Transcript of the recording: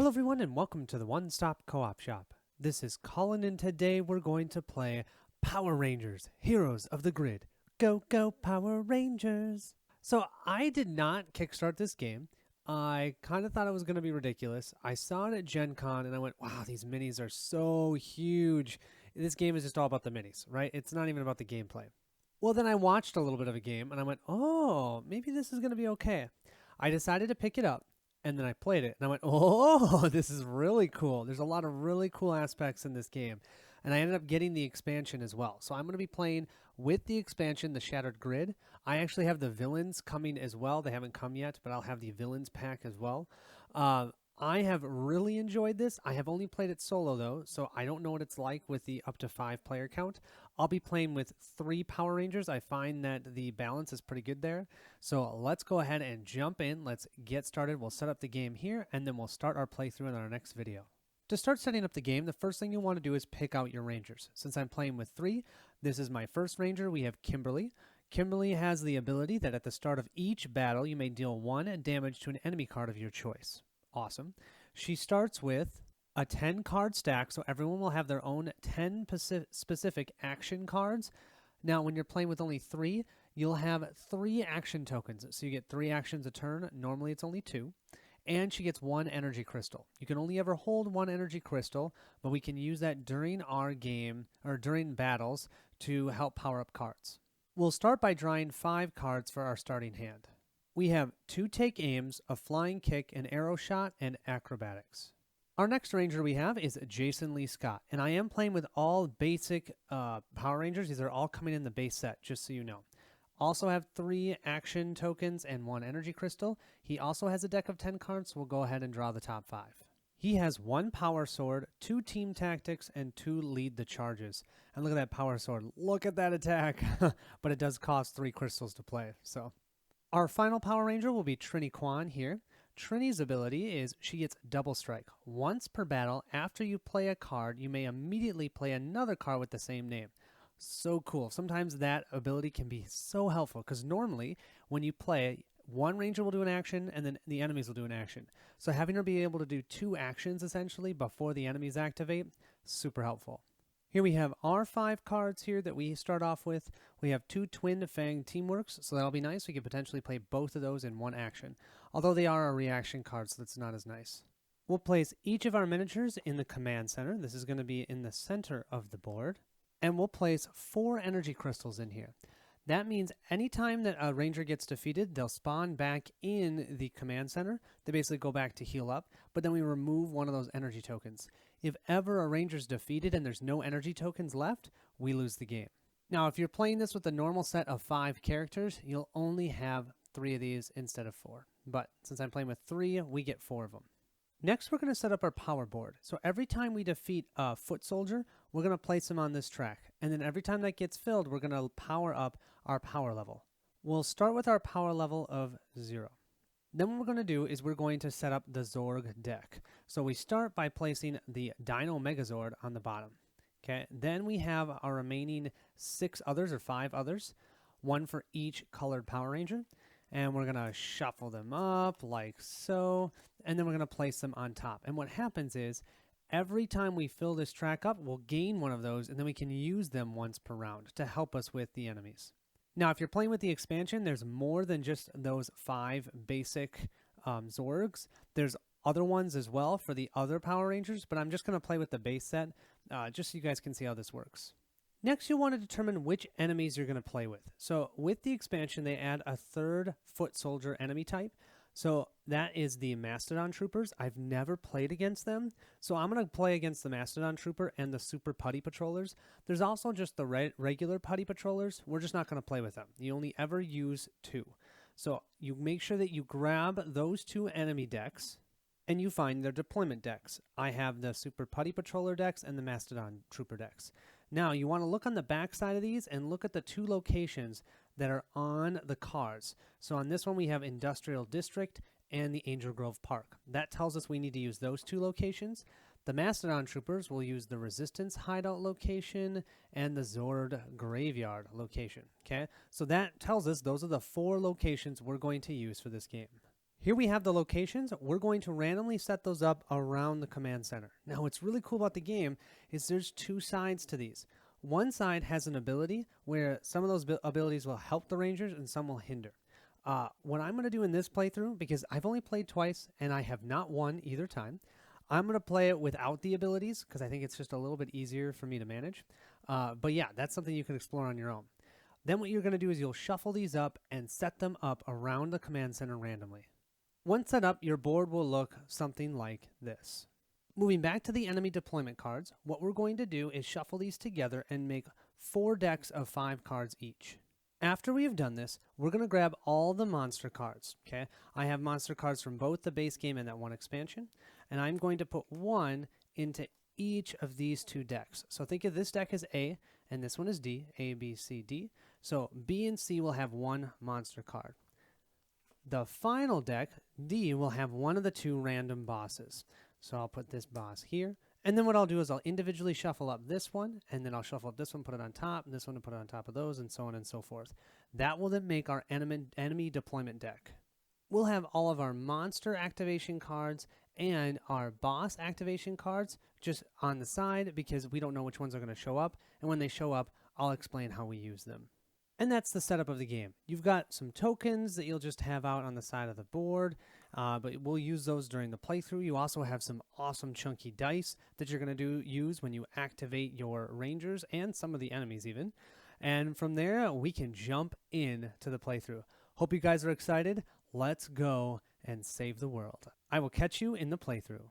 Hello everyone and welcome to the One Stop Co-op Shop. This is Colin and today we're going to play Power Rangers, Heroes of the Grid. Go, go, Power Rangers! So I did not kickstart this game. I kind of thought it was going to be ridiculous. I saw it at Gen Con and I went, wow, these minis are so huge. This game is just all about the minis, right? It's not even about the gameplay. Well, then I watched a little bit of a game and I went, oh, maybe this is going to be okay. I decided to pick it up. And then I played it and I went, oh, this is really cool. There's a lot of really cool aspects in this game. And I ended up getting the expansion as well. So I'm going to be playing with the expansion, the Shattered Grid. I actually have the villains coming as well. They haven't come yet, but I'll have the villains pack as well. I have really enjoyed this. I have only played it solo though, so I don't know what it's like with the up to 5 player count. I'll be playing with 3 Power Rangers. I find that the balance is pretty good there. So let's go ahead and jump in. Let's get started. We'll set up the game here, and then we'll start our playthrough in our next video. To start setting up the game, the first thing you want to do is pick out your Rangers. Since I'm playing with 3, this is my first Ranger. We have Kimberly. Kimberly has the ability that at the start of each battle, you may deal 1 damage to an enemy card of your choice. Awesome. She starts with a 10 card stack, so everyone will have their own 10 specific action cards. Now, when you're playing with only 3, you'll have 3 action tokens. So you get 3 actions a turn. Normally it's only 2. And she gets 1 energy crystal. You can only ever hold 1 energy crystal, but we can use that during our game or during battles to help power up cards. We'll start by drawing 5 cards for our starting hand. We have 2 take aims, a flying kick, an arrow shot, and acrobatics. Our next Ranger we have is Jason Lee Scott, and I am playing with all basic Power Rangers. These are all coming in the base set, just so you know. Also have 3 action tokens and 1 energy crystal. He also has a deck of 10 cards, so we'll go ahead and draw the top 5. He has 1 power sword, 2 team tactics, and 2 lead the charges. And look at that power sword. Look at that attack. But it does cost 3 crystals to play, so. Our final Power Ranger will be Trini Kwan here. Trini's ability is she gets double strike. Once per battle, after you play a card, you may immediately play another card with the same name. So cool. Sometimes that ability can be so helpful because normally when you play, one Ranger will do an action and then the enemies will do an action. So having her be able to do 2 actions essentially before the enemies activate, super helpful. Here we have our 5 cards here that we start off with. We have 2 Twin Fang Teamworks, so that'll be nice. We could potentially play both of those in 1 action, although they are a reaction card, so that's not as nice. We'll place each of our miniatures in the command center. This is going to be in the center of the board, and we'll place 4 energy crystals in here. That means anytime that a Ranger gets defeated, they'll spawn back in the command center. They basically go back to heal up, but then we remove one of those energy tokens. If ever a Ranger's defeated and there's no energy tokens left, we lose the game. Now, if you're playing this with a normal set of 5 characters, you'll only have 3 of these instead of 4. But since I'm playing with 3, we get 4 of them. Next, we're going to set up our power board. So every time we defeat a foot soldier, we're going to place him on this track. And then every time that gets filled, we're going to power up our power level. We'll start with our power level of 0. Then what we're going to do is we're going to set up the Zorg deck. So we start by placing the Dino Megazord on the bottom. Okay. Then we have our remaining 6 others or 5 others, 1 for each colored Power Ranger. And we're going to shuffle them up like so. And then we're going to place them on top. And what happens is every time we fill this track up, we'll gain 1 of those, and then we can use them once per round to help us with the enemies. Now, if you're playing with the expansion, there's more than just those 5 basic Zorgs. There's other ones as well for the other Power Rangers, but I'm just going to play with the base set just so you guys can see how this works. Next, you'll want to determine which enemies you're going to play with. So with the expansion, they add a 3rd foot soldier enemy type. So that is the Mastodon Troopers. I've never played against them, so I'm going to play against the Mastodon Trooper and the Super Putty Patrollers. There's also just the regular Putty Patrollers. We're just not going to play with them. You only ever use 2. So you make sure that you grab those 2 enemy decks and you find their deployment decks. I have the Super Putty Patroller decks and the Mastodon Trooper decks. Now, you want to look on the back side of these and look at the 2 locations that are on the cards. So on this one, we have Industrial District and the Angel Grove Park. That tells us we need to use those 2 locations. The Mastodon Troopers will use the Resistance Hideout location and the Zord Graveyard location. Okay, so that tells us those are the 4 locations we're going to use for this game. Here we have the locations. We're going to randomly set those up around the command center. Now, what's really cool about the game is there's two sides to these. One side has an ability where some of those abilities will help the Rangers and some will hinder. What I'm going to do in this playthrough, because I've only played twice and I have not won either time, I'm going to play it without the abilities because I think it's just a little bit easier for me to manage. But yeah, that's something you can explore on your own. Then what you're going to do is you'll shuffle these up and set them up around the command center randomly. Once set up, your board will look something like this. Moving back to the enemy deployment cards, what we're going to do is shuffle these together and make 4 decks of 5 cards each. After we have done this, we're going to grab all the monster cards. Okay, I have monster cards from both the base game and that one expansion, and I'm going to put one into each of these 2 decks. So think of this deck as A, and this one is D, A, B, C, D. So B and C will have 1 monster card. The final deck, D, will have one of the 2 random bosses. So I'll put this boss here. And then what I'll do is I'll individually shuffle up this one, and then I'll shuffle up this one, put it on top, and this one, and put it on top of those, and so on and so forth. That will then make our enemy deployment deck. We'll have all of our monster activation cards and our boss activation cards just on the side because we don't know which ones are going to show up. And when they show up, I'll explain how we use them. And that's the setup of the game. You've got some tokens that you'll just have out on the side of the board, but we'll use those during the playthrough. You also have some awesome chunky dice that you're going to use when you activate your Rangers and some of the enemies even. And from there, we can jump in to the playthrough. Hope you guys are excited. Let's go and save the world. I will catch you in the playthrough.